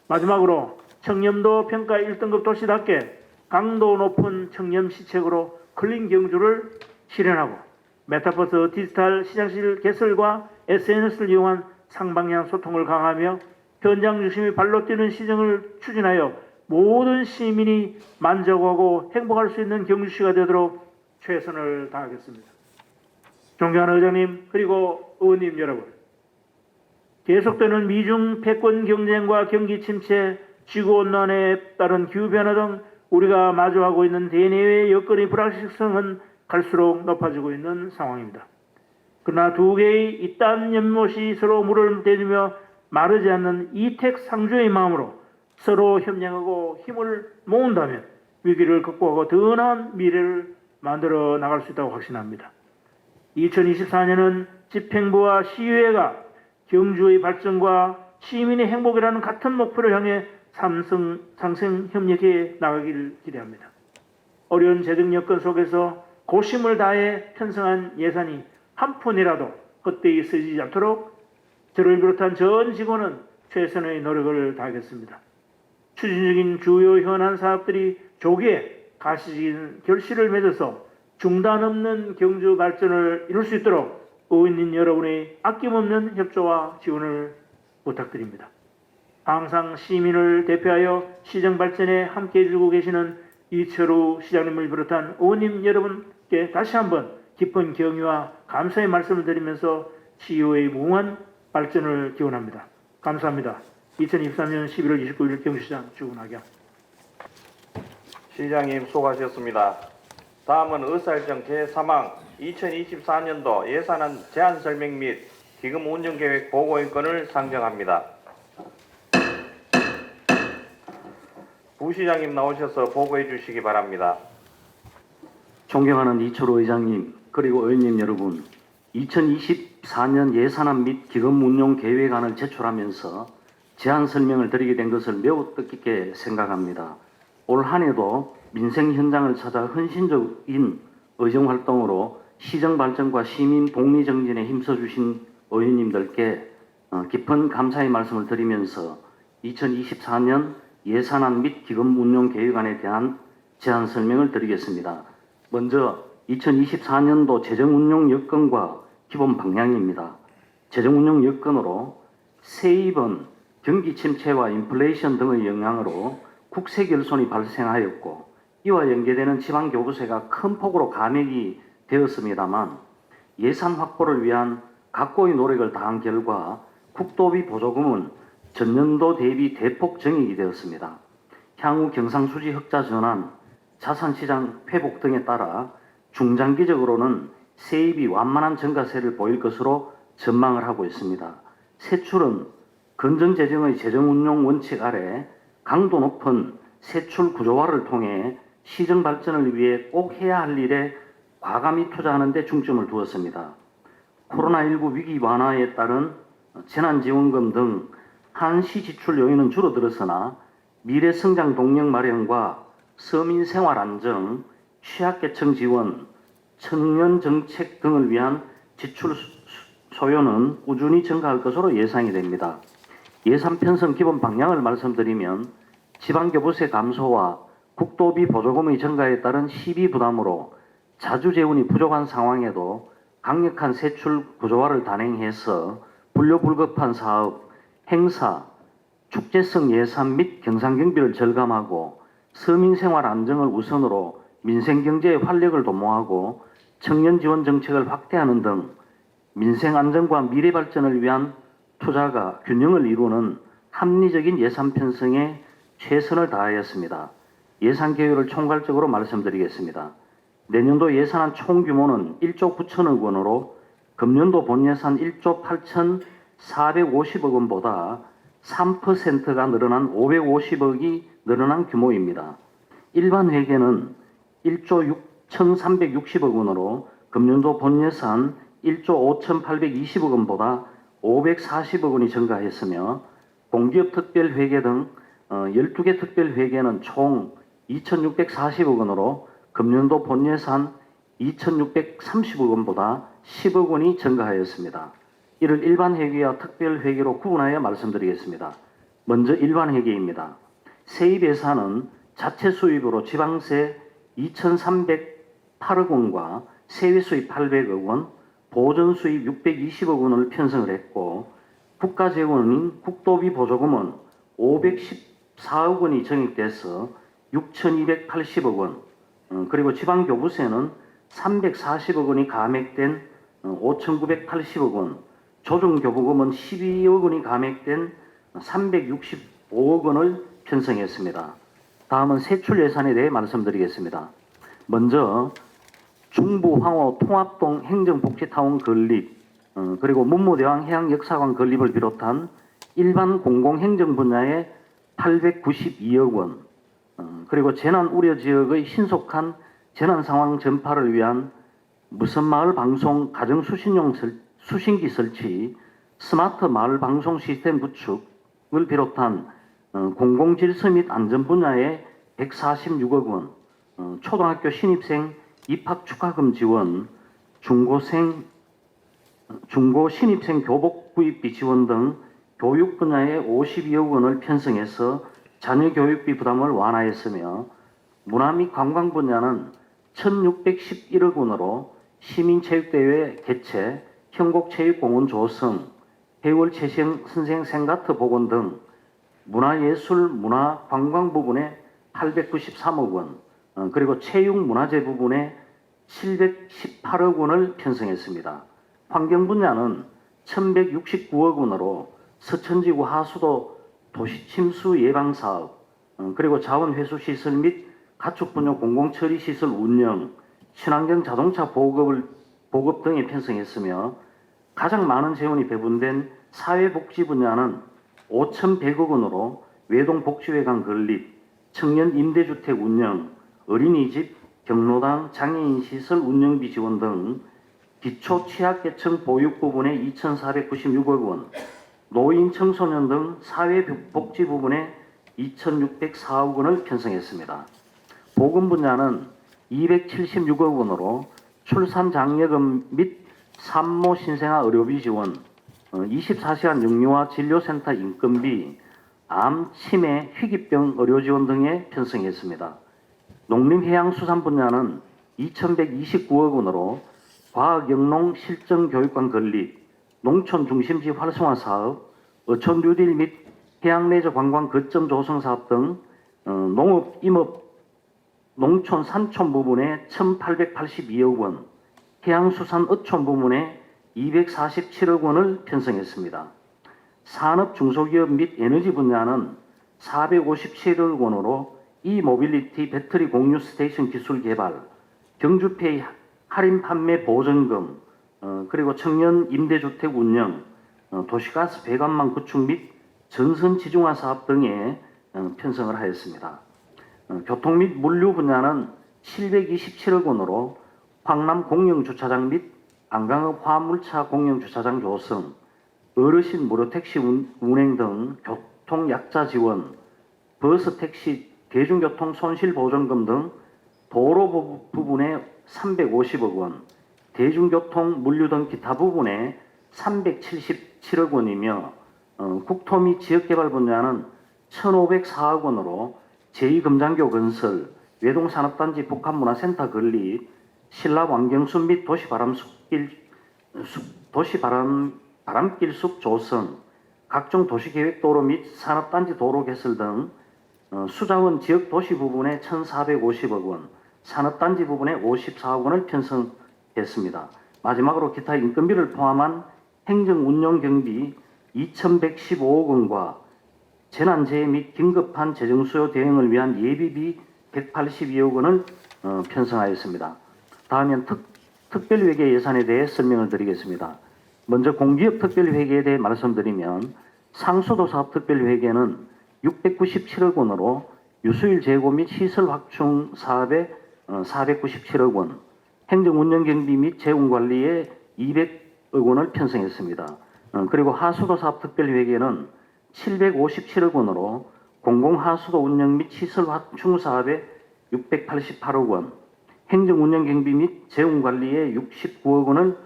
마지막으로 청렴도 평가 1등급 도시답게 강도 높은 청렴시책으로 클린 경주를 실현하고 메타버스 디지털 시장실 개설과 SNS를 이용한 상방향 소통을 강화하며 현장 중심의 발로 뛰는 시정을 추진하여 모든 시민이 만족하고 행복할 수 있는 경주시가 되도록 최선을 다하겠습니다. 존경하는 의장님 그리고 의원님 여러분, 계속되는 미중 패권 경쟁과 경기 침체, 지구온난화에 따른 기후변화 등 우리가 마주하고 있는 대내외 여건의 불확실성은 갈수록 높아지고 있는 상황입니다. 그러나 두 개의 이딴 연못이 서로 물을 대주며 마르지 않는 이택상주의 마음으로 서로 협력하고 힘을 모은다면 위기를 극복하고 더 나은 미래를 만들어 나갈 수 있다고 확신합니다. 2024년은 집행부와 시의회가 경주의 발전과 시민의 행복이라는 같은 목표를 향해 상생 협력해 나가길 기대합니다. 어려운 재정 여건 속에서 고심을 다해 편성한 예산이 한 푼이라도 헛되이 쓰지 않도록 저를 비롯한 전 직원은 최선의 노력을 다하겠습니다. 추진 중인 주요 현안 사업들이 조기에 가시적인 결실을 맺어서 중단 없는 경주 발전을 이룰 수 있도록 의원님 여러분의 아낌없는 협조와 지원을 부탁드립니다. 항상 시민을 대표하여 시정 발전에 함께해 주고 계시는 이철우 시장님을 비롯한 의원님 여러분께 다시 한번 깊은 경의와 감사의 말씀을 드리면서 시의회의 무궁한 발전을 기원합니다. 감사합니다. 2023년 11월 29일 경주시장 주은학영. 시장님 수고하셨습니다. 다음은 의사일정 제3항 2024년도 예산안 제안 설명 및 기금 운영 계획 보고 인권을 상정합니다. 부시장님 나오셔서 보고해 주시기 바랍니다. 존경하는 이철호 의장님 그리고 의원님 여러분, 2024년 예산안 및 기금 운용 계획안을 제출하면서 제안 설명을 드리게 된 것을 매우 뜻깊게 생각합니다. 올 한 해도 민생 현장을 찾아 헌신적인 의정활동으로 시정 발전과 시민 복리 정진에 힘써주신 의원님들께 깊은 감사의 말씀을 드리면서 2024년 예산안 및 기금 운용 계획안에 대한 제안 설명을 드리겠습니다. 먼저 2024년도 재정 운용 여건과 기본 방향입니다. 재정 운용 여건으로 세입은 경기 침체와 인플레이션 등의 영향으로 국세 결손이 발생하였고 이와 연계되는 지방교부세가 큰 폭으로 감액이 되었습니다만 예산 확보를 위한 각고의 노력을 다한 결과 국도비 보조금은 전년도 대비 대폭 증액이 되었습니다. 향후 경상수지 흑자 전환, 자산시장 회복 등에 따라 중장기적으로는 세입이 완만한 증가세를 보일 것으로 전망을 하고 있습니다. 세출은 건전재정의 재정운용 원칙 아래 강도 높은 세출 구조화를 통해 시정 발전을 위해 꼭 해야 할 일에 과감히 투자하는 데 중점을 두었습니다. 코로나19 위기 완화에 따른 재난지원금 등 한시 지출 요인은 줄어들었으나 미래 성장 동력 마련과 서민 생활 안정, 취약계층 지원, 청년 정책 등을 위한 지출 소요는 꾸준히 증가할 것으로 예상이 됩니다. 예산 편성 기본 방향을 말씀드리면 지방교부세 감소와 국도비 보조금의 증가에 따른 시비 부담으로 자주 재원이 부족한 상황에도 강력한 세출 구조화를 단행해서 불료불급한 사업, 행사, 축제성 예산 및 경상경비를 절감하고 서민생활 안정을 우선으로 민생경제의 활력을 도모하고 청년지원 정책을 확대하는 등 민생 안정과 미래 발전을 위한 투자가 균형을 이루는 합리적인 예산 편성에 최선을 다하였습니다. 예산 계획을 총괄적으로 말씀드리겠습니다. 내년도 예산안 총 규모는 1조 9천억 원으로 금년도 본예산 1조 8,450억 원보다 3%가 늘어난 550억이 늘어난 규모입니다. 일반 회계는 1조 6,360억 원으로 금년도 본예산 1조 5,820억 원보다 540억 원이 증가했으며 공기업 특별회계 등 12개 특별회계는 총 2,640억 원으로 금년도 본예산 2,630억 원보다 10억 원이 증가하였습니다. 이를 일반 회계와 특별 회계로 구분하여 말씀드리겠습니다. 먼저 일반 회계입니다. 세입 예산은 자체 수입으로 지방세 2,308억 원과 세외 수입 800억 원, 보전 수입 620억 원을 편성을 했고 국가 재원인 국도비 보조금은 514억 원이 정액돼서 6,280억 원, 그리고 지방교부세는 340억 원이 감액된 5,980억 원, 조정교부금은 12억 원이 감액된 365억 원을 편성했습니다. 다음은 세출 예산에 대해 말씀드리겠습니다. 먼저 중부 황호 통합동 행정복지타운 건립, 그리고 문무대왕 해양역사관 건립을 비롯한 일반 공공행정 분야에 892억 원, 그리고 재난 우려 지역의 신속한 재난 상황 전파를 위한 무선마을 방송 가정 수신기 설치, 스마트 마을 방송 시스템 구축을 비롯한 공공질서 및 안전 분야에 146억 원, 초등학교 신입생 입학 축하금 지원, 중고 신입생 교복 구입비 지원 등 교육 분야에 52억 원을 편성해서 자녀 교육비 부담을 완화했으며 문화 및 관광 분야는 1,611억 원으로 시민체육대회 개최, 형곡체육공원 조성, 해월 채생 선생 생가트 복원 등 문화예술, 문화관광 부분에 893억 원, 그리고 체육문화재 부분에 718억 원을 편성했습니다. 환경 분야는 1,169억 원으로 서천지구 하수도 도시침수 예방사업, 그리고 자원회수시설 및 가축분뇨 공공처리시설 운영, 친환경 자동차 보급 등에 편성했으며 가장 많은 재원이 배분된 사회복지 분야는 5,100억 원으로 외동복지회관 건립, 청년 임대주택 운영, 어린이집, 경로당, 장애인 시설 운영비 지원 등 기초 취약계층 보육 부분에 2,496억 원, 노인 청소년 등 사회복지 부분에 2,604억 원을 편성했습니다. 보건 분야는 276억 원으로 출산장려금 및 산모 신생아 의료비 지원, 24시간 영유아 진료센터 인건비, 암, 치매, 희귀병 의료 지원 등에 편성했습니다. 농림해양수산 분야는 2,129억 원으로 과학영농 실정교육관 건립, 농촌 중심지 활성화 사업, 어촌 뉴딜 및 해양레저 관광 거점 조성 사업 등 농업, 임업, 농촌 산촌 부분에 1,882억 원, 해양수산 어촌 부문에 247억 원을 편성했습니다. 산업 중소기업 및 에너지 분야는 457억 원으로 이모빌리티 배터리 공유 스테이션 기술 개발, 경주페이 할인 판매 보전금, 그리고 청년 임대주택 운영, 도시가스 배관망 구축 및 전선 지중화 사업 등에 편성을 하였습니다. 교통 및 물류 분야는 727억 원으로 황남 공영주차장 및 안강읍 화물차 공영주차장 조성, 어르신 무료 택시 운행 등 교통 약자 지원, 버스 택시 대중교통 손실보전금 등 도로 부분에 350억 원, 대중교통 물류 등 기타 부분에 377억 원이며 국토 및 지역개발 분야는 1,504억 원으로 제2금장교 건설, 외동산업단지 복합문화센터 건립, 신라환경숲 및 바람길 숲 조성, 각종 도시계획도로 및 산업단지 도로 개설 등 수자원 지역 도시 부분에 1,450억 원, 산업단지 부분에 54억 원을 편성했습니다. 마지막으로 기타 인건비를 포함한 행정운영경비 2,115억 원과 재난재해 및 긴급한 재정수요 대응을 위한 예비비 182억 원을 편성하였습니다. 다음엔 특별회계 예산에 대해 설명을 드리겠습니다. 먼저 공기업 특별회계에 대해 말씀드리면 상수도 사업 특별회계는 697억 원으로 유수일 재고 및 시설 확충 사업에 497억 원, 행정 운영 경비 및 재원 관리에 200억 원을 편성했습니다. 그리고 하수도 사업 특별회계는 757억 원으로 공공하수도 운영 및 시설 확충 사업에 688억 원, 행정 운영 경비 및 재원 관리에 69억 원을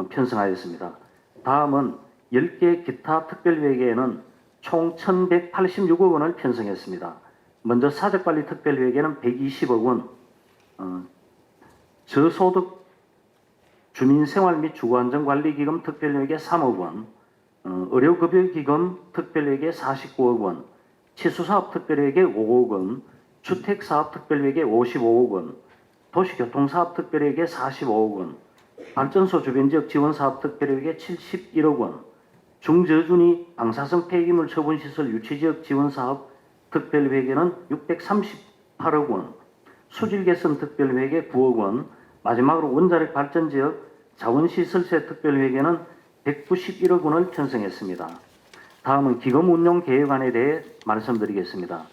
편성하였습니다. 다음은 10개 기타 특별회계에는 총 1,186억 원을 편성했습니다. 먼저 사적관리 특별회계는 120억 원, 저소득 주민생활 및 주거안전관리기금 특별회계 3억 원, 의료급여기금 특별회계 49억 원, 치수사업 특별회계 5억 원, 주택사업 특별회계 55억 원, 도시교통사업 특별회계 45억 원, 발전소 주변지역 지원사업 특별회계 71억 원, 중저준위 방사성 폐기물 처분시설 유치지역 지원사업 특별회계는 638억 원, 수질개선 특별회계 9억 원, 마지막으로 원자력 발전지역 자원시설세 특별회계는 191억 원을 편성했습니다. 다음은 기금 운용 계획안에 대해 말씀드리겠습니다.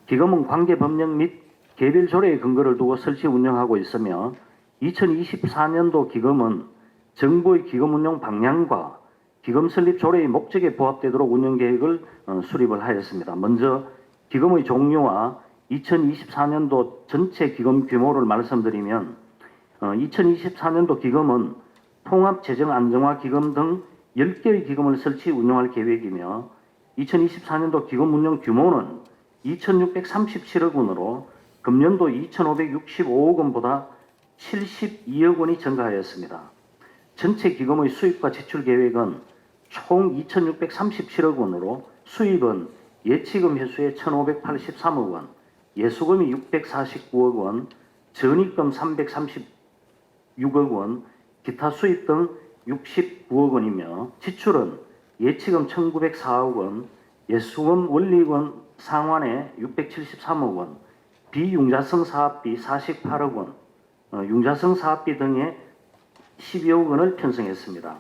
기금은 관계 법령 및 개별 조례의 근거를 두고 설치 운영하고 있으며 2024년도 기금은 정부의 기금 운용 방향과 기금 설립 조례의 목적에 부합되도록 운영 계획을 수립을 하였습니다. 먼저 기금의 종류와 2024년도 전체 기금 규모를 말씀드리면 2024년도 기금은 통합재정안정화기금 등 10개의 기금을 설치 운영할 계획이며 2024년도 기금 운영 규모는 2,637억 원으로 금년도 2,565억 원보다 72억 원이 증가하였습니다. 전체 기금의 수입과 지출 계획은 총 2,637억 원으로 수입은 예치금 회수에 1,583억 원, 예수금이 649억 원, 전입금 336억 원, 기타 수입 등 69억 원이며 지출은 예치금 1,904억 원, 예수금 원리금 상환에 673억 원, 비융자성 사업비 48억 원, 융자성 사업비 등에 12억 원을 편성했습니다.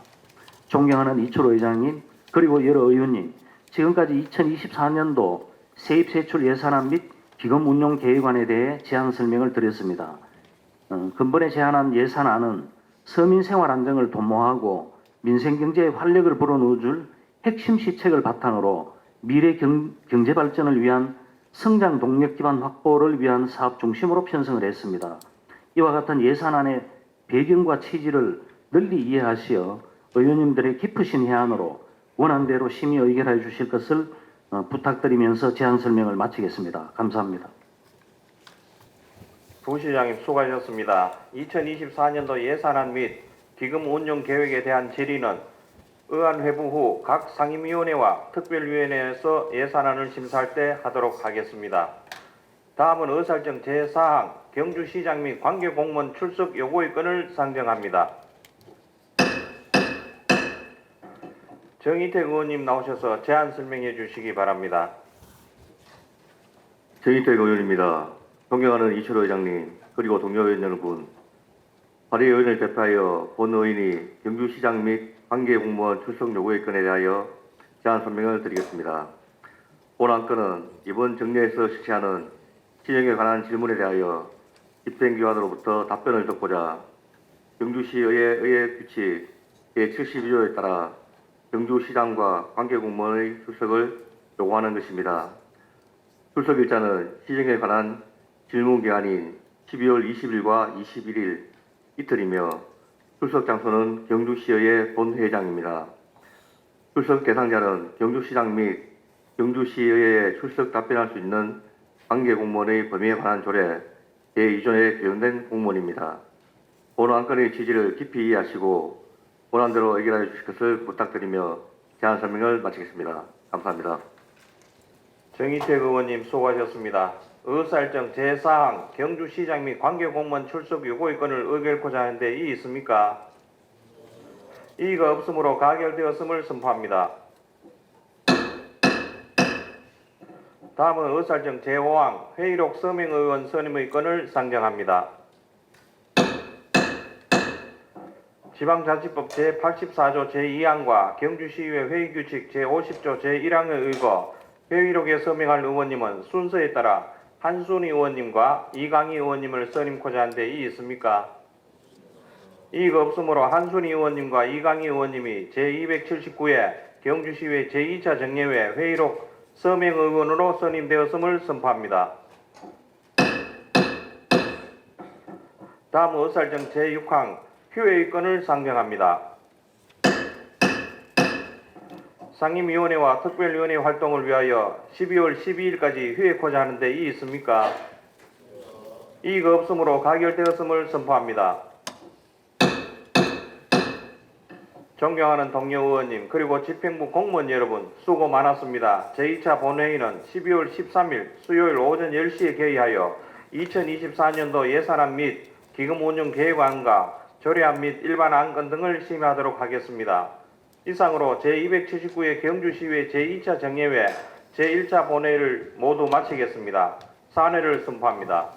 존경하는 이철호 의장님 그리고 여러 의원님, 지금까지 2024년도 세입세출 예산안 및 기금 운용 계획안에 대해 제안 설명을 드렸습니다. 근본에 제안한 예산안은 서민 생활 안정을 도모하고 민생 경제에 활력을 불어넣어줄 핵심 시책을 바탕으로 미래 경제 발전을 위한 성장 동력 기반 확보를 위한 사업 중심으로 편성을 했습니다. 이와 같은 예산안의 배경과 취지를 널리 이해하시어 의원님들의 깊으신 해안으로 원안대로 심의 의결해 주실 것을 부탁드리면서 제안 설명을 마치겠습니다. 감사합니다. 부시장님 수고하셨습니다. 2024년도 예산안 및 기금 운용 계획에 대한 질의는 의안 회부 후 각 상임위원회와 특별위원회에서 예산안을 심사할 때 하도록 하겠습니다. 다음은 의사일정 제4항 경주시장 및 관계공무원 출석 요구의 건을 상정합니다. 정의택 의원님 나오셔서 제안 설명해 주시기 바랍니다. 정의택 의원입니다. 존경하는 이철호 의장님 그리고 동료 의원 여러분, 발의의원을 대표하여 본 의원이 경주시장 및 관계공무원 출석 요구의 건에 대하여 제안 설명을 드리겠습니다. 본 안건은 이번 정례에서 실시하는 시정에 관한 질문에 대하여 집행기관으로부터 답변을 듣고자 경주시의회 규칙 제72조에 따라 경주시장과 관계공무원의 출석을 요구하는 것입니다. 출석 일자는 시정에 관한 질문 기한인 12월 20일과 21일 이틀이며 출석 장소는 경주시의회 본회의장입니다. 출석 대상자는 경주시장 및 경주시의회에 출석 답변할 수 있는 관계공무원의 범위에 관한 조례 제2조에 규정된 공무원입니다. 본 안건의 취지를 깊이 이해하시고 본안대로 의결해 주실 것을 부탁드리며 제안 설명을 마치겠습니다. 감사합니다. 정의택 의원님 수고하셨습니다. 의사일정 제4항 경주시장 및 관계공무원 출석 요구의 건을 의결코자 하는데 이의 있습니까? 이의가 없으므로 가결되었음을 선포합니다. 다음은 의사일정 제5항 회의록 서명의원 선임의 건을 상정합니다. 지방자치법 제84조 제2항과 경주시의회 회의규칙 제50조 제1항에 의거 회의록에 서명할 의원님은 순서에 따라 한순희 의원님과 이강희 의원님을 선임코자 한 데 이의 있습니까? 이의가 없으므로 한순희 의원님과 이강희 의원님이 제279회 경주시의회 제2차 정례회 회의록 서명 의원으로 선임되었음을 선포합니다. 다음 의사일정 제6항 휴회의권을 상정합니다. 상임위원회와 특별위원회 활동을 위하여 12월 12일까지 휴회코자 하는데 이의 있습니까? 이의가 없으므로 가결되었음을 선포합니다. 존경하는 동료 의원님 그리고 집행부 공무원 여러분 수고 많았습니다. 제2차 본회의는 12월 13일 수요일 오전 10시에 개의하여 2024년도 예산안 및 기금 운영 계획안과 조례안 및 일반 안건 등을 심의하도록 하겠습니다. 이상으로 제279회 경주시의회 제2차 정례회 제1차 본회의를 모두 마치겠습니다. 사퇴를 선포합니다.